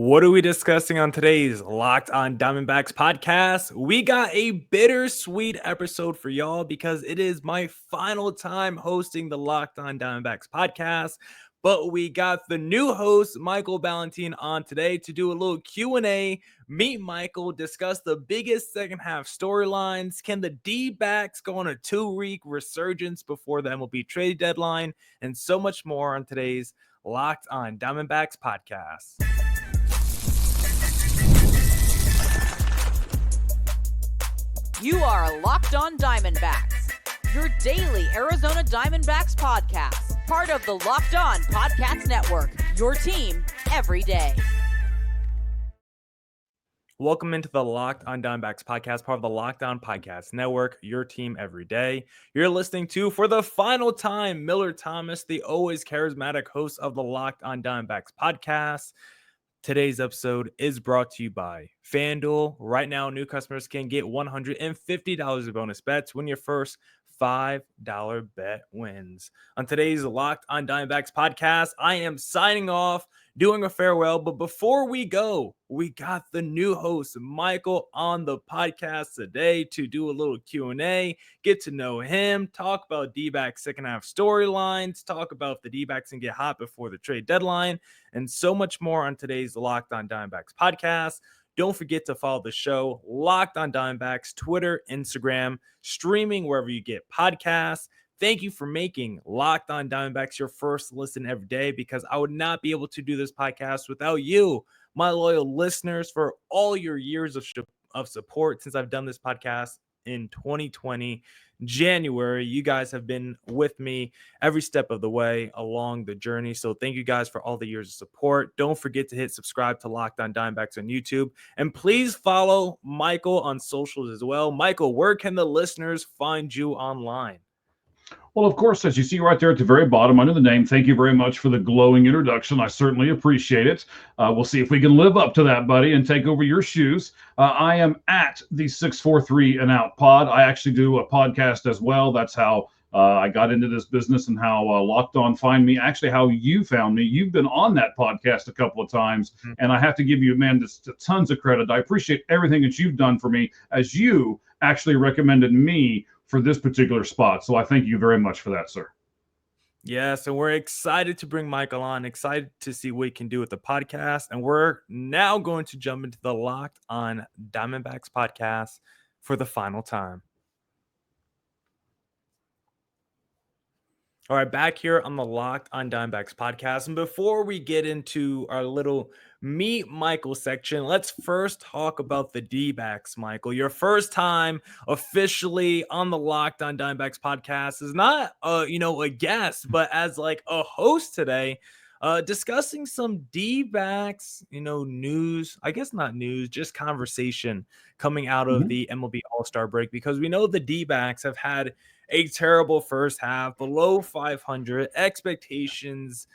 What are we discussing on today's Locked On Diamondbacks podcast? We got a bittersweet episode for y'all because it is my final time hosting the Locked On Diamondbacks podcast. But we got the new host, Michael Ballentine, on today to do a little Q&A. Meet Michael, discuss the biggest second half storylines. Can the D-backs go on a 2-week resurgence before the MLB trade deadline? And so much more on today's Locked On Diamondbacks podcast. You are Locked On Diamondbacks, your daily Arizona Diamondbacks podcast, part of the Locked On Podcast Network, your team every day. Welcome into the Locked On Diamondbacks podcast, part of the Locked On Podcast Network, your team every day. You're listening to, for the final time, Miller Thomas, the always charismatic host of the Locked On Diamondbacks podcast. Today's episode is brought to you by FanDuel. Right now, new customers can get $150 of bonus bets when your first $5 bet wins. On today's Locked On Diamondbacks podcast, I am signing off, doing a farewell. But before we go, we got the new host, Michael, on the podcast today to do a little Q&A, get to know him, talk about D-backs second half storylines, talk about if the D-backs can get hot before the trade deadline, and so much more on today's Locked On Diamondbacks podcast. Don't forget to follow the show, Locked On Diamondbacks, Twitter, Instagram, streaming wherever you get podcasts. Thank you for making Locked On Diamondbacks your first listen every day, because I would not be able to do this podcast without you, my loyal listeners, for all your years of support since I've done this podcast in 2020. January, you guys have been with me every step of the way along the journey. So thank you guys for all the years of support. Don't forget to hit subscribe to Locked On Diamondbacks on YouTube. And please follow Michael on socials as well. Michael, where can the listeners find you online? Well, of course, as you see right there at the very bottom under the name, thank you very much for the glowing introduction. I certainly appreciate it. We'll see if we can live up to that, buddy, and take over your shoes. I am at the 643 and Out Pod. I actually do a podcast as well. That's how I got into this business and how Locked On find me. Actually, how you found me. You've been on that podcast a couple of times, and I have to give you, man, just tons of credit. I appreciate everything that you've done for me, as you actually recommended me for this particular spot. So I thank you very much for that, sir. Yeah, so we're excited to bring Michael on, excited to see what he can do with the podcast. And we're now going to jump into the Locked On Diamondbacks podcast for the final time. All right, back here on the Locked On Diamondbacks podcast. And before we get into our little Meet Michael section, let's first talk about the D-backs, Michael. Your first time officially on the Locked On Diamondbacks podcast is not, a guest, but as like a host today, discussing some D-backs, news, I guess not news, just conversation coming out of the MLB All-Star break, because we know the D-backs have had a terrible first half, below 500. Expectations,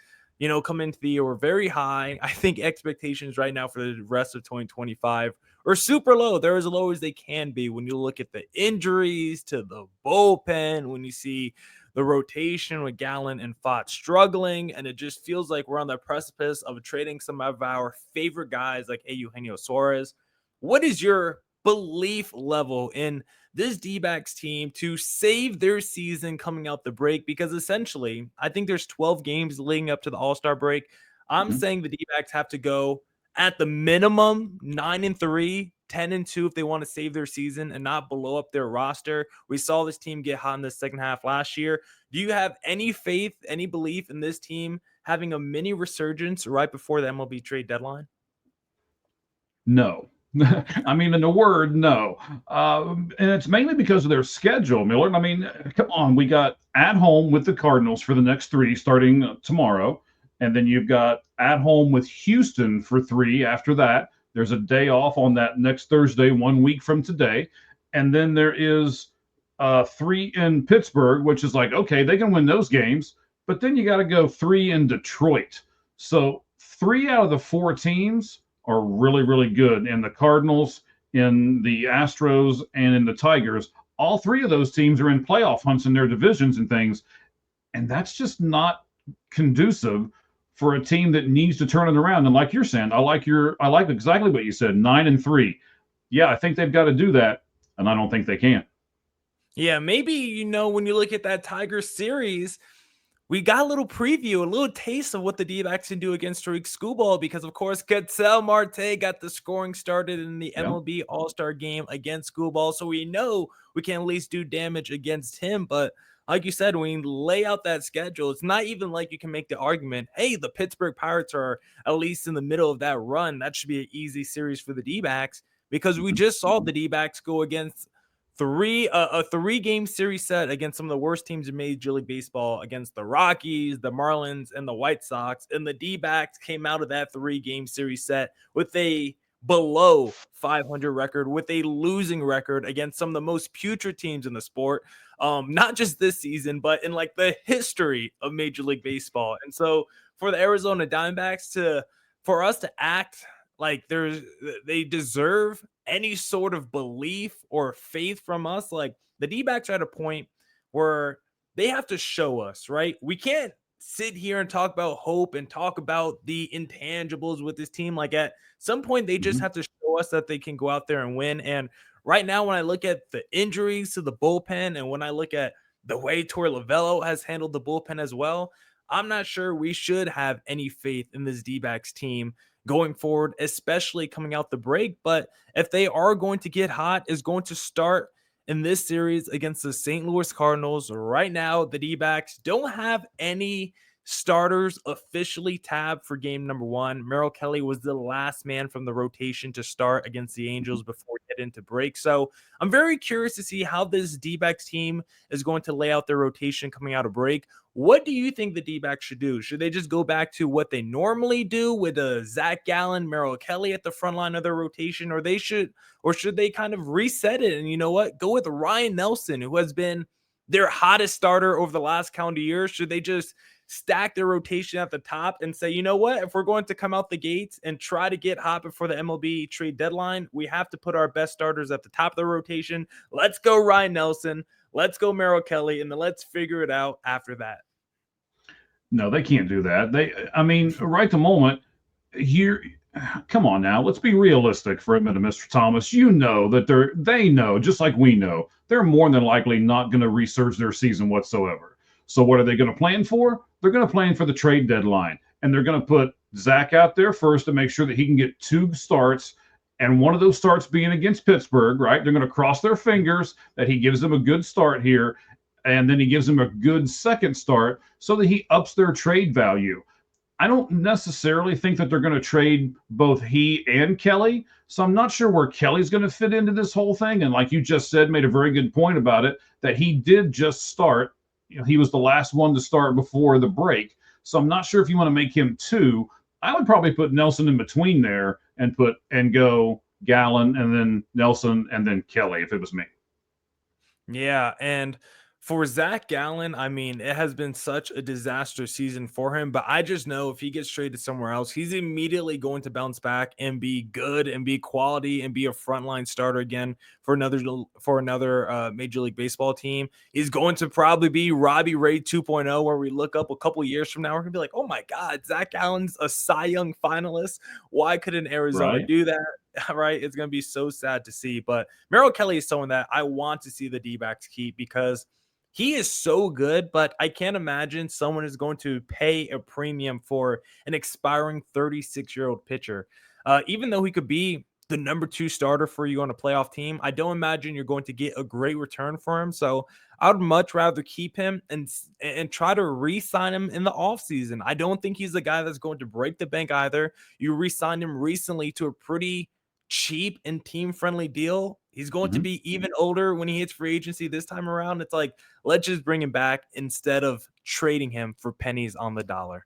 coming into the year were very high. I think expectations right now for the rest of 2025 are super low. They're as low as they can be when you look at the injuries to the bullpen, when you see the rotation with Gallen and Fott struggling, and it just feels like we're on the precipice of trading some of our favorite guys like Eugenio Suarez. What is your belief level in this D-backs team to save their season coming out the break? Because essentially, I think there's 12 games leading up to the All-Star break. I'm saying the D-backs have to go at the minimum 9-3, 10-2 if they want to save their season and not blow up their roster. We saw this team get hot in the second half last year. Do you have any faith, any belief in this team having a mini resurgence right before the MLB trade deadline? No. I mean, in the word, no. And it's mainly because of their schedule, Miller. I mean, come on. We got at home with the Cardinals for the next 3 starting tomorrow. And then you've got at home with Houston for 3 after that. There's a day off on that next Thursday, 1 week from today. And then there is 3 in Pittsburgh, which is like, okay, they can win those games. But then you got to go 3 in Detroit. So 3 out of the 4 teams are really, really good. In the Cardinals, in the Astros, and in the Tigers, all 3 of those teams are in playoff hunts in their divisions and things. And that's just not conducive for a team that needs to turn it around. And like you're saying, I like exactly what you said, 9-3. Yeah, I think they've got to do that, and I don't think they can. Yeah, maybe, when you look at that Tigers series, we got a little preview, a little taste of what the D-backs can do against Tariq Skubal because, of course, Ketel Marte got the scoring started in the Yeah. MLB All-Star game against Skubal, so we know we can at least do damage against him. But like you said, when you lay out that schedule, it's not even like you can make the argument, hey, the Pittsburgh Pirates are at least in the middle of that run. That should be an easy series for the D-backs because we just saw the D-backs go against a 3-game series set against some of the worst teams in Major League Baseball, against the Rockies, the Marlins, and the White Sox. And the D-backs came out of that 3-game series set with a below 500 record, with a losing record against some of the most putrid teams in the sport. Not just this season, but in like the history of Major League Baseball. And so for the Arizona Diamondbacks for us to act like they deserve any sort of belief or faith from us, like the D-backs are at a point where they have to show us, right? We can't sit here and talk about hope and talk about the intangibles with this team. Like at some point, they just have to show us that they can go out there and win. And right now, when I look at the injuries to the bullpen and when I look at the way Torey Lovullo has handled the bullpen as well, I'm not sure we should have any faith in this D-backs team going forward, especially coming out the break. But if they are going to get hot, is going to start in this series against the St. Louis Cardinals. Right now, the D-backs don't have any starters officially tabbed for game number 1. Merrill Kelly was the last man from the rotation to start against the Angels before we get into break. So I'm very curious to see how this D-backs team is going to lay out their rotation coming out of break. What do you think the D-backs should do? Should they just go back to what they normally do with Zach Gallen, Merrill Kelly at the front line of their rotation, or should they kind of reset it and, you know what, go with Ryan Nelson, who has been their hottest starter over the last calendar year? Should they just stack their rotation at the top and say, you know what, if we're going to come out the gates and try to get hot before the MLB trade deadline, we have to put our best starters at the top of the rotation. Let's go Ryan Nelson. Let's go Merrill Kelly, and then let's figure it out after that. No, they can't do that. Right the moment, come on now, let's be realistic for a minute, Mr. Thomas. You know that they know, just like we know, they're more than likely not going to resurge their season whatsoever. So what are they going to plan for? They're going to plan for the trade deadline, and they're going to put Zach out there first to make sure that he can get 2 starts, and one of those starts being against Pittsburgh, right? They're going to cross their fingers that he gives them a good start here, and then he gives them a good second start so that he ups their trade value. I don't necessarily think that they're going to trade both he and Kelly, so I'm not sure where Kelly's going to fit into this whole thing. And like you just said, made a very good point about it, that he did just start. He was the last one to start before the break. So I'm not sure if you want to make him 2. I would probably put Nelson in between there and go Gallen and then Nelson and then Kelly if it was me. Yeah, and for Zach Gallen, I mean, it has been such a disaster season for him, but I just know if he gets traded somewhere else, he's immediately going to bounce back and be good and be quality and be a frontline starter again for another Major League Baseball team. He's going to probably be Robbie Ray 2.0, where we look up a couple years from now, we're going to be like, oh my God, Zach Gallen's a Cy Young finalist. Why couldn't Arizona do that? Right? It's going to be so sad to see. But Merrill Kelly is someone that I want to see the D-backs keep because he is so good, but I can't imagine someone is going to pay a premium for an expiring 36-year-old pitcher. Even though he could be the number 2 starter for you on a playoff team, I don't imagine you're going to get a great return for him. So I would much rather keep him and try to re-sign him in the offseason. I don't think he's the guy that's going to break the bank either. You re-signed him recently to a pretty cheap and team-friendly deal. He's going to be even older when he hits free agency this time around. It's like, let's just bring him back instead of trading him for pennies on the dollar.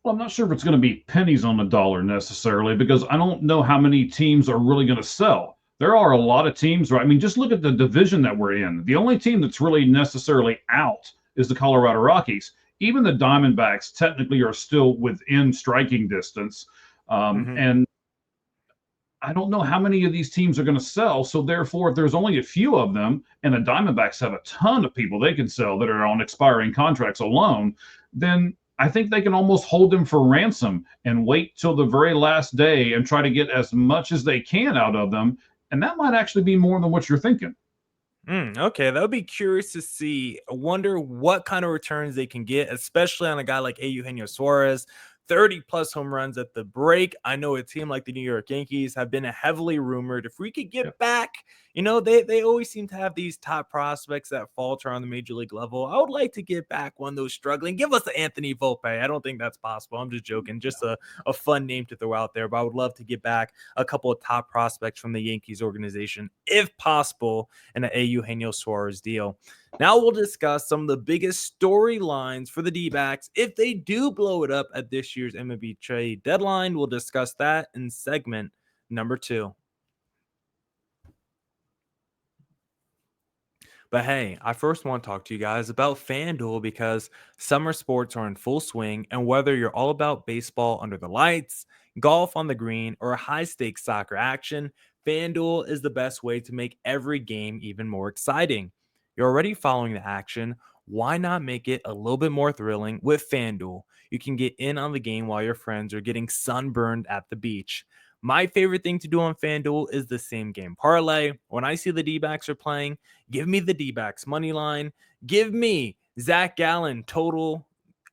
Well, I'm not sure if it's going to be pennies on the dollar necessarily, because I don't know how many teams are really going to sell. There are a lot of teams, right? I mean, just look at the division that we're in. The only team that's really necessarily out is the Colorado Rockies. Even the Diamondbacks technically are still within striking distance. And I don't know how many of these teams are going to sell. So therefore, if there's only a few of them and the Diamondbacks have a ton of people they can sell that are on expiring contracts alone, then I think they can almost hold him for ransom and wait till the very last day and try to get as much as they can out of them. And that might actually be more than what you're thinking. Okay, that would be curious to see. I wonder what kind of returns they can get, especially on a guy like Eugenio Suarez. 30 plus home runs at the break. I know a team like the New York Yankees have been heavily rumored. If we could get back, they always seem to have these top prospects that falter on the major league level. I would like to get back one of those struggling. Give us the Anthony Volpe. I don't think that's possible. I'm just joking. Just a fun name to throw out there. But I would love to get back a couple of top prospects from the Yankees organization, if possible, in an Eugenio Suarez deal. Now we'll discuss some of the biggest storylines for the D-backs if they do blow it up at this year's MLB trade deadline. We'll discuss that in segment number 2. But hey, I first want to talk to you guys about FanDuel because summer sports are in full swing, and whether you're all about baseball under the lights, golf on the green, or high stakes soccer action, FanDuel is the best way to make every game even more exciting. You're already following the action. Why not make it a little bit more thrilling with FanDuel? You can get in on the game while your friends are getting sunburned at the beach. My favorite thing to do on FanDuel is the same game parlay. When I see the D-backs are playing, give me the D-backs money line. Give me Zach Gallen total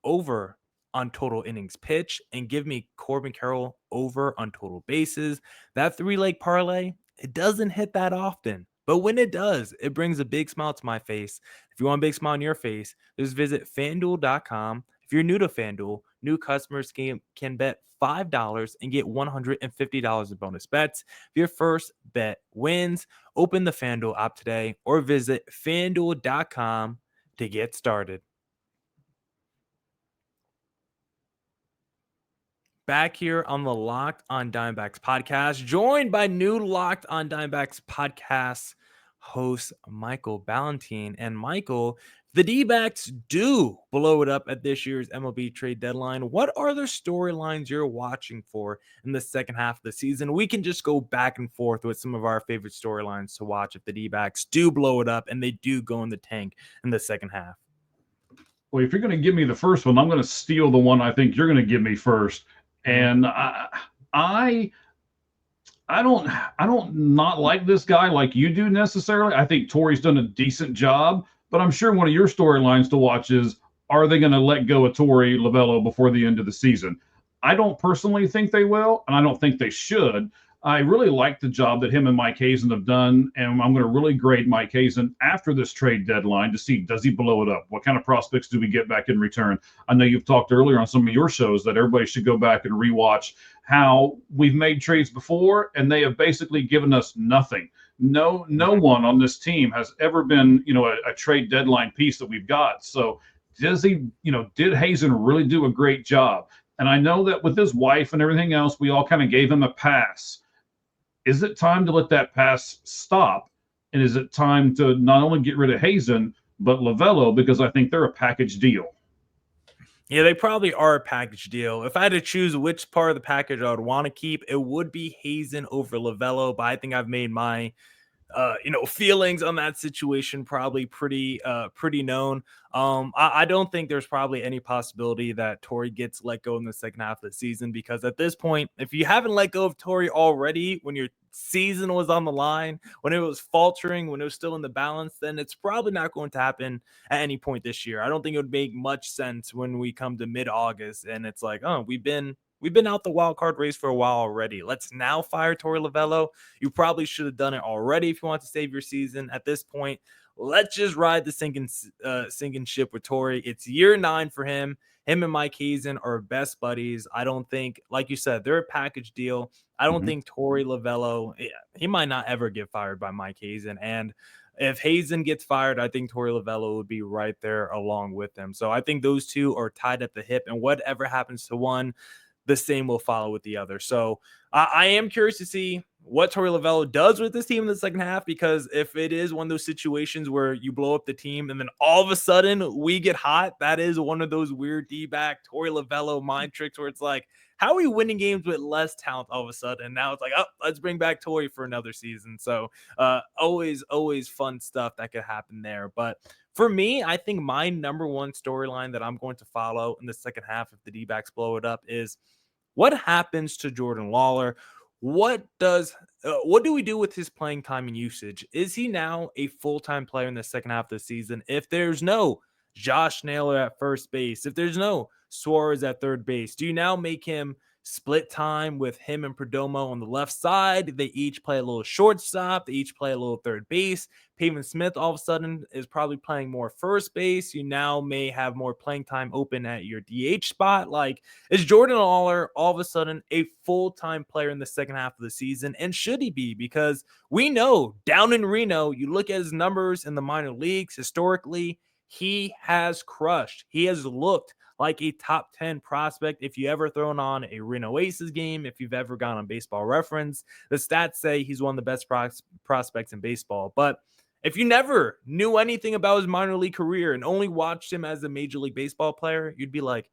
over on total innings pitch, and give me Corbin Carroll over on total bases. That 3-leg parlay, it doesn't hit that often. But when it does, it brings a big smile to my face. If you want a big smile on your face, just visit fanduel.com. If you're new to FanDuel, new customers can bet $5 and get $150 in bonus bets. If your first bet wins, open the FanDuel app today or visit fanduel.com to get started. Back here on the Locked On Diamondbacks podcast, joined by new Locked On Diamondbacks podcast host Michael Ballentine. And Michael, the D-backs do blow it up at this year's MLB trade deadline. What are the storylines you're watching for in the second half of the season? We can just go back and forth with some of our favorite storylines to watch if the D-backs do blow it up and they do go in the tank in the second half. Well, if you're going to give me the first one, I'm going to steal the one I think you're going to give me first. And I don't not like this guy like you do necessarily. I think Torrey's done a decent job, but I'm sure one of your storylines to watch is, are they going to let go of Torrey Lovullo before the end of the season? I don't personally think they will, and I don't think they should. I really like the job that him and Mike Hazen have done, and I'm going to really grade Mike Hazen after this trade deadline to see, does he blow it up? What kind of prospects do we get back in return? I know you've talked earlier on some of your shows that everybody should go back and rewatch how we've made trades before, and they have basically given us nothing. No one on this team has ever been, a trade deadline piece that we've got. So did Hazen really do a great job? And I know that with his wife and everything else, we all kind of gave him a pass. Is it time to let that pass stop? And is it time to not only get rid of Hazen, but Lovullo, because I think they're a package deal? Yeah, they probably are a package deal. If I had to choose which part of the package I would want to keep, it would be Hazen over Lovullo. But I think I've made my feelings on that situation probably pretty known. I don't think there's probably any possibility that Torrey gets let go in the second half of the season, because at this point, if you haven't let go of Torrey already when your season was on the line, when it was faltering, when it was still in the balance, then it's probably not going to happen at any point this year. I don't think it would make much sense when we come to mid-August and it's like, oh, we've been out the wild card race for a while already. Let's now fire Torrey Lovullo. You probably should have done it already if you want to save your season. At this point, let's just ride the sinking ship with Torrey. It's year 9 for him. Him and Mike Hazen are best buddies. I don't think, like you said, they're a package deal. I don't think Torrey Lovullo, he might not ever get fired by Mike Hazen. And if Hazen gets fired, I think Torrey Lovullo would be right there along with him. So I think those two are tied at the hip, and whatever happens to one, the same will follow with the other. So I am curious to see what Torrey Lovullo does with this team in the second half, because if it is one of those situations where you blow up the team and then all of a sudden we get hot, that is one of those weird D-back Torrey Lovullo mind tricks where it's like, how are we winning games with less talent all of a sudden? Now it's like, oh, let's bring back Torrey for another season. So always fun stuff that could happen there. But For me, I think my number one storyline that I'm going to follow in the second half if the D-backs blow it up is what happens to Jordan Lawlar? What do we do with his playing time and usage? Is he now a full-time player in the second half of the season? If there's no Josh Naylor at first base, if there's no Suarez at third base, do you now make him split time with him and Perdomo on the left side? They each play a little shortstop. They each play a little third base. Pavin Smith all of a sudden is probably playing more first base. You now may have more playing time open at your DH spot. Like, is Jordan Lawlar all of a sudden a full-time player in the second half of the season? And should he be? Because we know down in Reno, you look at his numbers in the minor leagues historically, he has crushed. He has looked like a top 10 prospect. If you ever thrown on a Reno Aces game, if you've ever gone on Baseball Reference, the stats say he's one of the best prospects in baseball. But if you never knew anything about his minor league career and only watched him as a Major League Baseball player, you'd be like,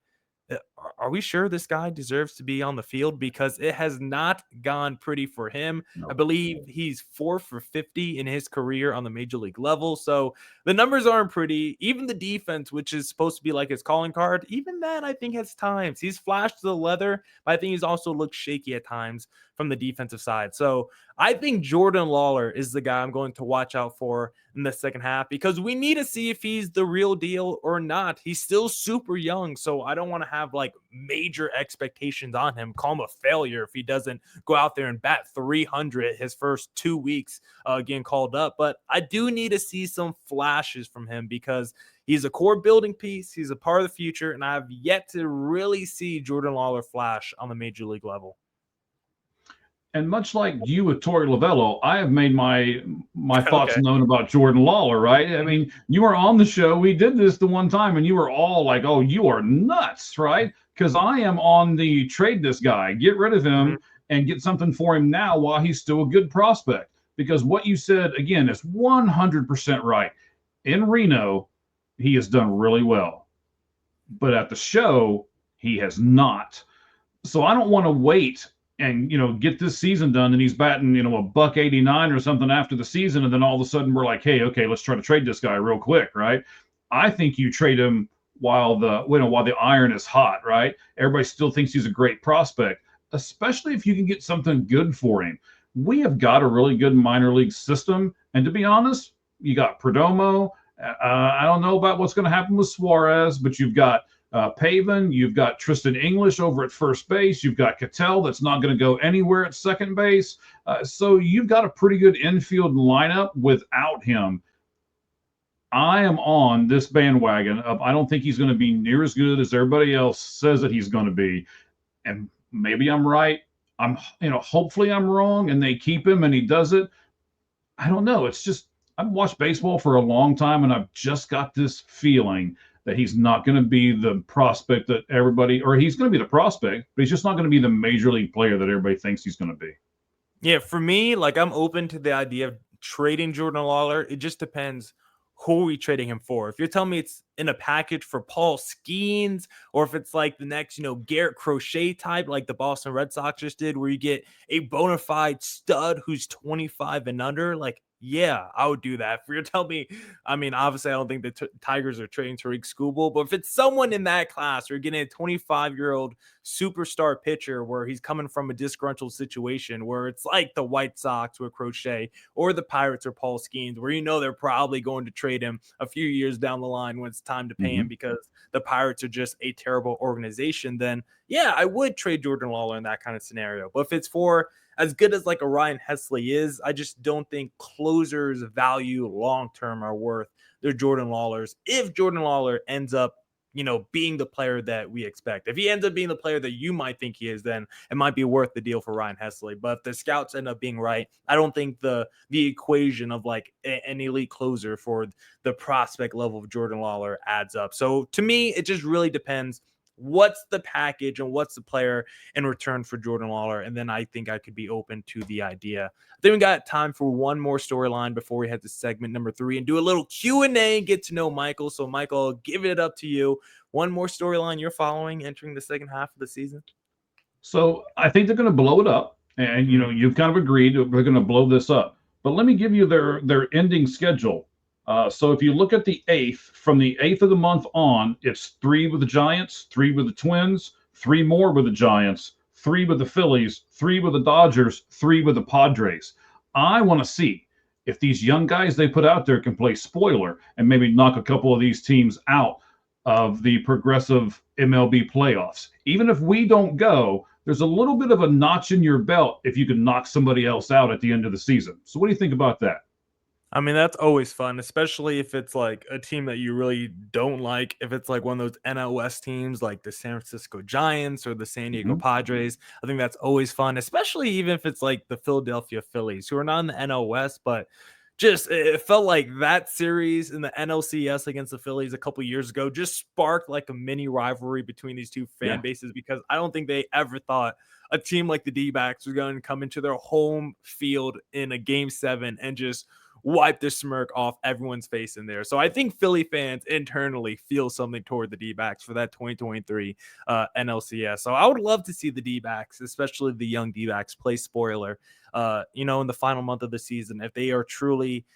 are we sure this guy deserves to be on the field? Because it has not gone pretty for him. No. I believe he's 4 for 50 in his career on the major league level. So the numbers aren't pretty. Even the defense, which is supposed to be like his calling card, even that I think has times. He's flashed the leather, but I think he's also looked shaky at times from the defensive side. So I think Jordan Lawlar is the guy I'm going to watch out for in the second half because we need to see if he's the real deal or not. He's still super young, so I don't want to have like major expectations on him, call him a failure if he doesn't go out there and bat 300 his first 2 weeks getting called up. But I do need to see some flashes from him because he's a core building piece. He's a part of the future, and I've yet to really see Jordan Lawlar flash on the major league level. And much like you with Torey Lovello, I have made my thoughts known about Jordan Lawlar, right? I mean, you were on the show. We did this the one time, and you were all like, oh, you are nuts, right? Because I am on the trade this guy, get rid of him, and get something for him now while he's still a good prospect. Because what you said, again, is 100% right. In Reno, he has done really well. But at the show, he has not. So I don't want to wait and, get this season done and he's batting, a $189 or something after the season. And then all of a sudden we're like, hey, okay, let's try to trade this guy real quick, right? I think you trade him while the iron is hot, right? Everybody still thinks he's a great prospect, especially if you can get something good for him. We have got a really good minor league system. And to be honest, you got Perdomo. I don't know about what's going to happen with Suarez, but you've got Pavin, you've got Tristan English over at first base. You've got Cattell that's not going to go anywhere at second base. So you've got a pretty good infield lineup without him. I am on this bandwagon of I don't think he's going to be near as good as everybody else says that he's going to be. And maybe I'm right. Hopefully I'm wrong and they keep him and he does it. I don't know. It's just I've watched baseball for a long time and I've just got this feeling that he's not going to be the prospect that everybody, or he's going to be the prospect, but he's just not going to be the major league player that everybody thinks he's going to be. Yeah, for me, like I'm open to the idea of trading Jordan Lawlar. It just depends who are we trading him for. If you're telling me it's in a package for Paul Skeens, or if it's like the next, Garrett Crochet type, like the Boston Red Sox just did, where you get a bona fide stud who's 25 and under, like, yeah, I would do that. If you're telling me, I mean, obviously, I don't think the Tigers are trading Tariq Skubal, but if it's someone in that class, or getting a 25-year-old superstar pitcher where he's coming from a disgruntled situation, where it's like the White Sox with Crochet, or the Pirates or Paul Skeens, where they're probably going to trade him a few years down the line when it's time to pay him because the Pirates are just a terrible organization, then yeah, I would trade Jordan Lawlar in that kind of scenario. But if it's for as good as like a Ryan Hesley is, I just don't think closers' value long-term are worth their Jordan Lawlars. If Jordan Lawlar ends up, being the player that we expect. If he ends up being the player that you might think he is, then it might be worth the deal for Ryan Hesley. But if the scouts end up being right, I don't think the equation of like an elite closer for the prospect level of Jordan Lawlar adds up. So to me, it just really depends what's the package and what's the player in return for Jordan Lawlar. And then I think I could be open to the idea. I think we got time for one more storyline before we head to segment number 3 and do a little Q&A and get to know Michael. So Michael, I'll give it up to you. One more storyline you're following entering the second half of the season. So I think they're going to blow it up. And, you've kind of agreed that we're going to blow this up. But let me give you their ending schedule. So if you look at the 8th, from the 8th of the month on, it's 3 with the Giants, 3 with the Twins, 3 more with the Giants, 3 with the Phillies, 3 with the Dodgers, 3 with the Padres. I want to see if these young guys they put out there can play spoiler and maybe knock a couple of these teams out of the progressive MLB playoffs. Even if we don't go, there's a little bit of a notch in your belt if you can knock somebody else out at the end of the season. So what do you think about that? I mean, that's always fun, especially if it's like a team that you really don't like. If it's like one of those NL West teams like the San Francisco Giants or the San Diego Mhm. Padres, I think that's always fun, especially even if it's like the Philadelphia Phillies, who are not in the NL West, but just it felt like that series in the NLCS against the Phillies a couple years ago just sparked like a mini rivalry between these two fan Yeah. bases because I don't think they ever thought a team like the D-backs was going to come into their home field in a game 7 and just wipe the smirk off everyone's face in there. So I think Philly fans internally feel something toward the D-backs for that 2023 NLCS. So I would love to see the D-backs, especially the young D-backs, play spoiler, in the final month of the season if they are truly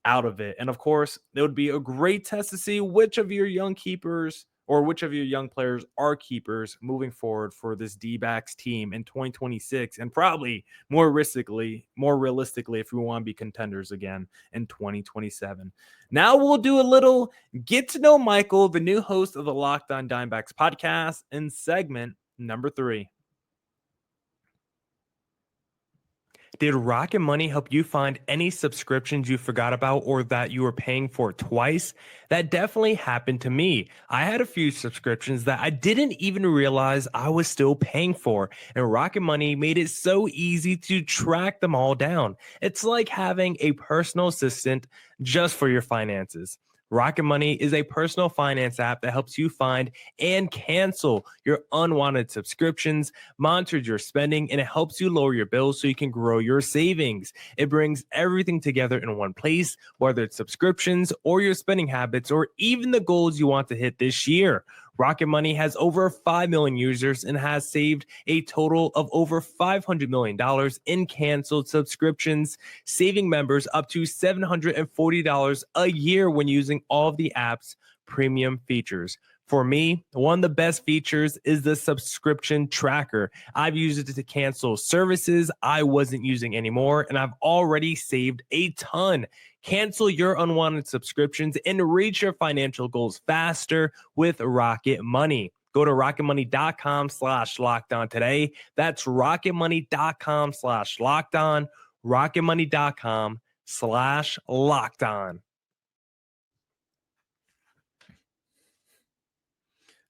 out of it. And of course, it would be a great test to see which of your young keepers or which of your young players are keepers moving forward for this D-backs team in 2026 and probably more realistically if we want to be contenders again in 2027. Now we'll do a little get to know Michael, the new host of the Locked On Diamondbacks podcast, in segment number 3. Did Rocket Money help you find any subscriptions you forgot about or that you were paying for twice? That definitely happened to me. I had a few subscriptions that I didn't even realize I was still paying for, and Rocket Money made it so easy to track them all down. It's like having a personal assistant just for your finances. Rocket Money is a personal finance app that helps you find and cancel your unwanted subscriptions, monitors your spending, and it helps you lower your bills so you can grow your savings. It brings everything together in one place, whether it's subscriptions or your spending habits or even the goals you want to hit this year. Rocket Money has over 5 million users and has saved a total of over $500 million in canceled subscriptions, saving members up to $740 a year when using all of the app's premium features. For me, one of the best features is the subscription tracker. I've used it to cancel services I wasn't using anymore, and I've already saved a ton. Cancel your unwanted subscriptions and reach your financial goals faster with Rocket Money. Go to rocketmoney.com/lockedon today. That's rocketmoney.com/lockedon, rocketmoney.com/lockedon.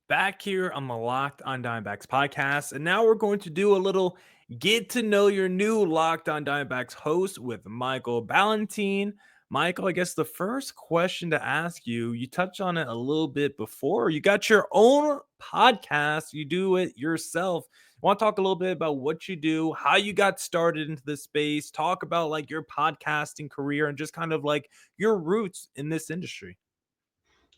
Back here on the Locked On Diamondbacks podcast, and now we're going to do a little get to know your new Locked On Diamondbacks host with Michael Ballentine. Michael, I guess the first question to ask you, you touched on it a little bit before. You got your own podcast. You do it yourself. I want to talk a little bit about what you do, how you got started into this space, talk about like your podcasting career and just kind of like your roots in this industry.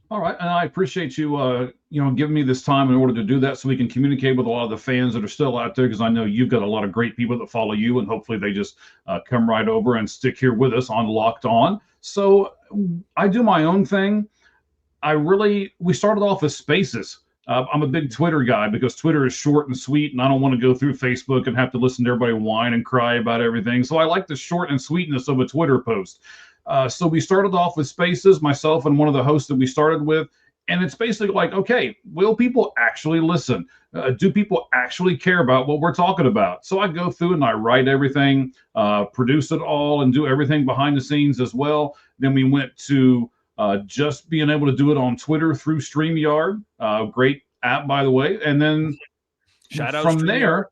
All right, and I appreciate you, giving me this time in order to do that, so we can communicate with a lot of the fans that are still out there. Because I know you've got a lot of great people that follow you, and hopefully they just come right over and stick here with us on Locked On. So I do my own thing. We started off as Spaces. I'm a big Twitter guy because Twitter is short and sweet, and I don't want to go through Facebook and have to listen to everybody whine and cry about everything. So I like the short and sweetness of a Twitter post. So we started off with Spaces, myself and one of the hosts that we started with. And it's basically like, okay, will people actually listen? Do people actually care about what we're talking about? So I go through and I write everything, produce it all, and do everything behind the scenes as well. Then we went to just being able to do it on Twitter through StreamYard. Great app, by the way. And then Shout out from StreamYard. there,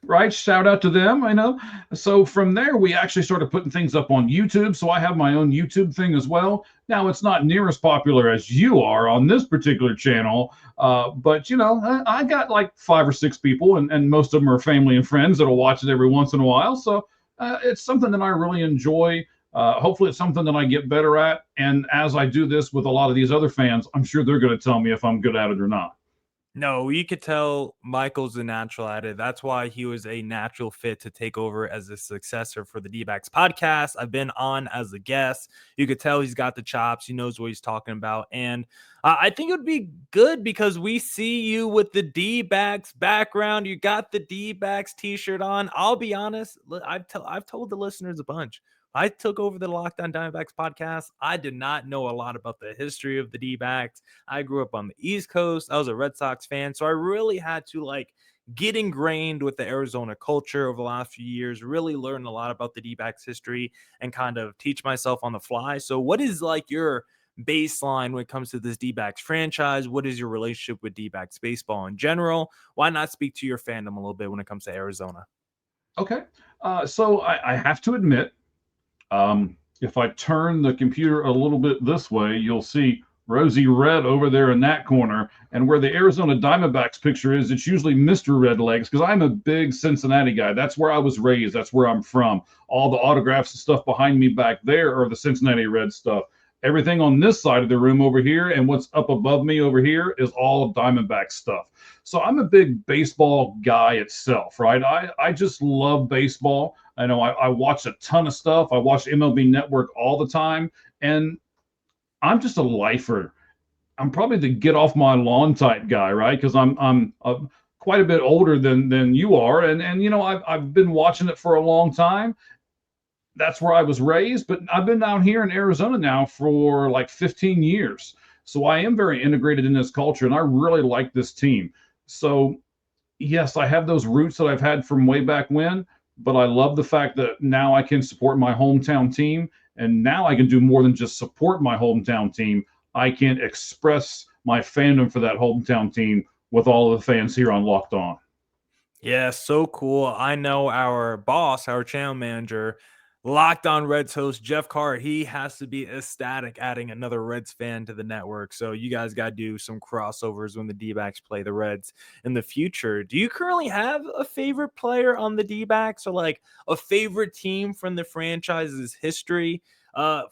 right? Shout out to them, I know. So from there, we actually started putting things up on YouTube. So I have my own YouTube thing as well. Now, it's not near as popular as you are on this particular channel, but, I got like 5 or 6 people, and most of them are family and friends that'll watch it every once in a while. So it's something that I really enjoy. Hopefully, it's something that I get better at. And as I do this with a lot of these other fans, I'm sure they're going to tell me if I'm good at it or not. No, you could tell Michael's a natural at it. That's why he was a natural fit to take over as a successor for the D-backs podcast. I've been on as a guest. You could tell he's got the chops. He knows what he's talking about. And I think it would be good because we see you with the D-backs background. You got the D-backs t-shirt on. I'll be honest. I've told the listeners a bunch. I took over the Locked On Diamondbacks podcast. I did not know a lot about the history of the D-backs. I grew up on the East Coast. I was a Red Sox fan, so I really had to get ingrained with the Arizona culture over the last few years, really learn a lot about the D-backs history and kind of teach myself on the fly. So what is your baseline when it comes to this D-backs franchise? What is your relationship with D-backs baseball in general? Why not speak to your fandom a little bit when it comes to Arizona? Okay. So I have to admit, if I turn the computer a little bit this way, you'll see Rosie Red over there in that corner. And where the Arizona Diamondbacks picture is, it's usually Mr. Redlegs because I'm a big Cincinnati guy. That's where I was raised. That's where I'm from. All the autographs and stuff behind me back there are the Cincinnati Red stuff. Everything on this side of the room over here and what's up above me over here is all Diamondback stuff. So I'm a big baseball guy itself, right? I just love baseball. I know I watch a ton of stuff. I watch MLB Network all the time, and I'm just a lifer. I'm probably the get off my lawn type guy, right? Because I'm quite a bit older than you are, and I've been watching it for a long time. That's where I was raised, but I've been down here in Arizona now for like 15 years. So I am very integrated in this culture, and I really like this team. So yes, I have those roots that I've had from way back when, but I love the fact that now I can support my hometown team. And now I can do more than just support my hometown team. I can express my fandom for that hometown team with all of the fans here on Locked On. Yeah, so cool. I know our boss, our channel manager, Locked On Reds host Jeff Carr, he has to be ecstatic adding another Reds fan to the network. So you guys got to do some crossovers when the D-backs play the Reds in the future. Do you currently have a favorite player on the D-backs or a favorite team from the franchise's history?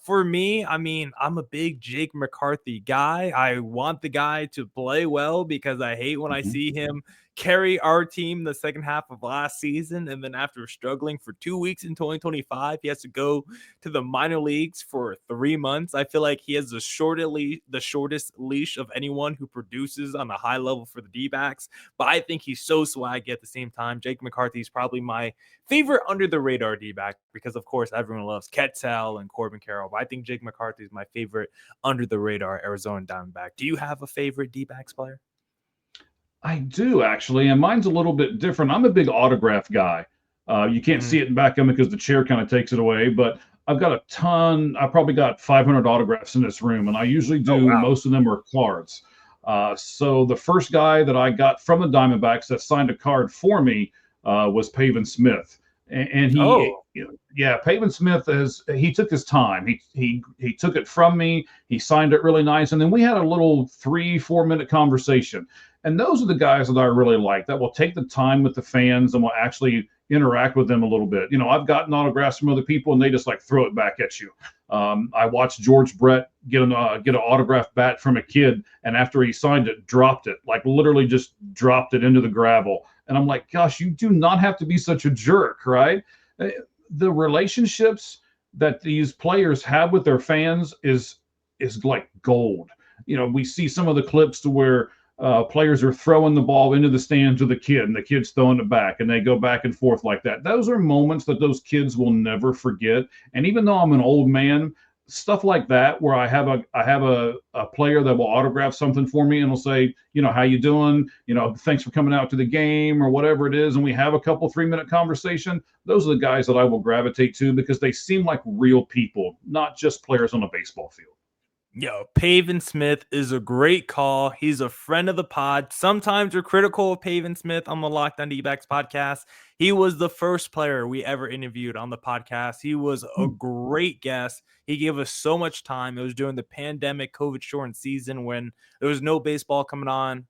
For me, I mean, I'm a big Jake McCarthy guy. I want the guy to play well because I hate when I Mhm. see him carry our team the second half of last season. And then after struggling for 2 weeks in 2025, he has to go to the minor leagues for 3 months. I feel like he has the shortest leash of anyone who produces on a high level for the D-backs. But I think he's so swaggy at the same time. Jake McCarthy is probably my favorite under the radar D-back because, of course, everyone loves Ketel and Corbin Carroll. But I think Jake McCarthy is my favorite under the radar Arizona Diamondback. Do you have a favorite D-backs player? I do actually, and mine's a little bit different. I'm a big autograph guy. You can't see it in back of me because the chair kind of takes it away, but I've got a ton. I probably got 500 autographs in this room, and I usually Oh, do. wow. Most of them are cards. So the first guy that I got from the Diamondbacks that signed a card for me was Pavin Smith, and he, Oh, yeah, Pavin Smith he took his time. He took it from me. He signed it really nice, and then we had a little 3-4 minute conversation. And those are the guys that I really like that will take the time with the fans and will actually interact with them a little bit. I've gotten autographs from other people and they just throw it back at you. I watched George Brett get an autograph bat from a kid, and after he signed it, dropped it, like literally just dropped it into the gravel. And I'm like, gosh, you do not have to be such a jerk, right? The relationships that these players have with their fans is like gold. We see some of the clips to where players are throwing the ball into the stands with the kid, and the kid's throwing it back, and they go back and forth like that. Those are moments that those kids will never forget. And even though I'm an old man, stuff like that, where I have a player that will autograph something for me and will say, how you doing? Thanks for coming out to the game or whatever it is, and we have a couple 3-minute conversation. Those are the guys that I will gravitate to because they seem like real people, not just players on a baseball field. Yo, Pavin Smith is a great call. He's a friend of the pod. Sometimes we're critical of Pavin Smith on the Locked On D-backs podcast. He was the first player we ever interviewed on the podcast. He was a great guest. He gave us so much time. It was during the pandemic, COVID shortened season when there was no baseball coming on.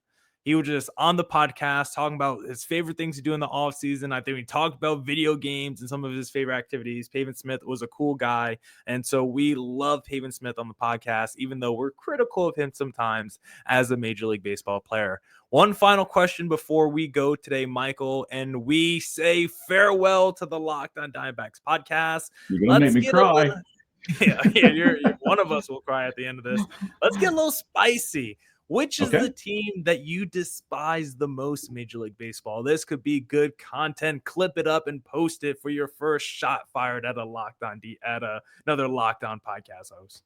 He was just on the podcast talking about his favorite things to do in the off season. I think we talked about video games and some of his favorite activities. Pavin Smith was a cool guy. And so we love Pavin Smith on the podcast, even though we're critical of him sometimes as a Major League Baseball player. One final question before we go today, Michael, and we say farewell to the Locked On Diamondbacks podcast. You're going to make me cry. You're one of us will cry at the end of this. Let's get a little spicy. Which is the team that you despise the most in Major League Baseball? This could be good content. Clip it up and post it for your first shot fired at another Locked On podcast host.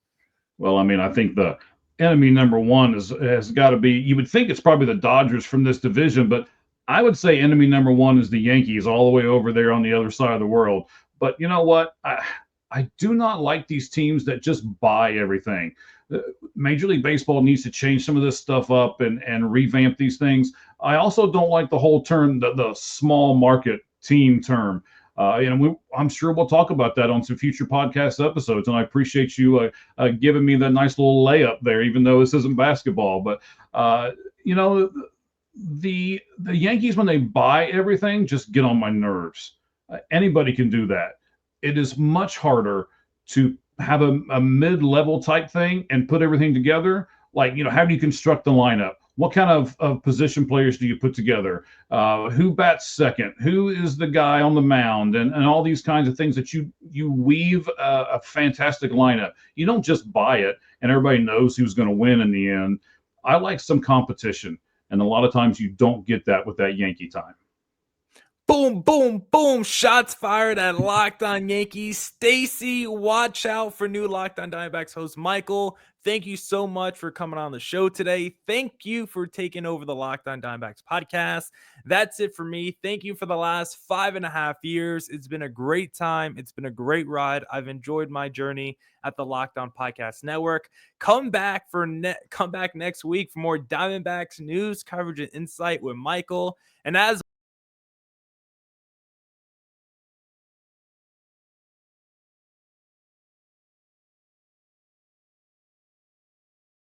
Well, I mean, I think the enemy number one has got to be, you would think it's probably the Dodgers from this division, but I would say enemy number one is the Yankees all the way over there on the other side of the world. But you know what? I do not like these teams that just buy everything. Major League Baseball needs to change some of this stuff up and revamp these things. I also don't like the whole term, the small market team term. I'm sure we'll talk about that on some future podcast episodes. And I appreciate you giving me that nice little layup there, even though this isn't basketball. But, the Yankees, when they buy everything, just get on my nerves. Anybody can do that. It is much harder to have a mid-level type thing and put everything together. Like, how do you construct the lineup? What kind of position players do you put together? Who bats second? Who is the guy on the mound? And all these kinds of things that you weave a fantastic lineup. You don't just buy it and everybody knows who's going to win in the end. I like some competition. And a lot of times you don't get that with that Yankee time. Boom, boom, boom. Shots fired at Locked On Yankees. Stacy, watch out for new Locked On Diamondbacks host Michael. Thank you so much for coming on the show today. Thank you for taking over the Locked On Diamondbacks podcast. That's it for me. Thank you for the last 5.5 years. It's been a great time. It's been a great ride. I've enjoyed my journey at the Locked On Podcast Network. Come back next week for more Diamondbacks news, coverage, and insight with Michael. And as